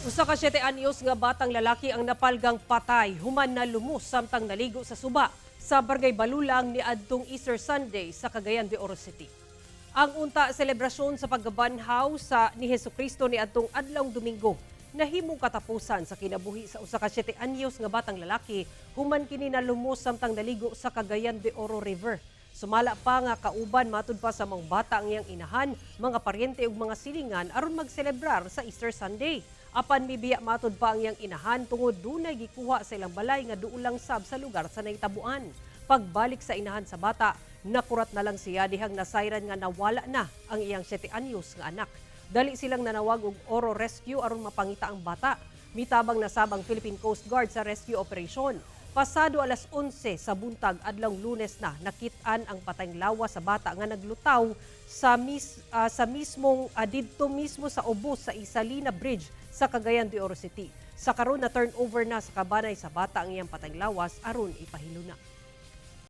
Usa ka 7 anyos nga batang lalaki ang napalgang patay human na lumos samtang naligo sa suba sa Barangay Balulang ni adtong Easter Sunday sa Cagayan de Oro City. Ang unta selebrasyon sa pagbanhaw sa ni Hesukristo ni adtong adlawng Domingo nahimong katapusan sa kinabuhi sa usa ka 7 anyos nga batang lalaki human kini nalumos samtang naligo sa Cagayan de Oro River. Sumala pa nga kauban matud pa sa mga bata ang iyang inahan, mga paryente ug mga silingan aron magselebrar sa Easter Sunday. Apan mibiya matud pa ang iyang inahan tungod dunay gikuha sa ilang balay nga duulang sab sa lugar sa nahitabuan. Pagbalik sa inahan sa bata, nakurat na lang siya dihang nasayran nga nawala na ang iyang 7 anyos nga anak. Dali silang nanawag og Oro Rescue aron mapangita ang bata. Mitabang nasabang Philippine Coast Guard sa rescue operation. Pasado alas 11 sa buntag adlawng Lunes na nakit-an ang patayng lawas sa bata nga naglutaw sa mismong didto mismo sa ubos sa Isalina Bridge sa Cagayan de Oro City. Sa karon na turnover na sa kabanay sa bata ang iyang patayng lawas aron ipahiluna.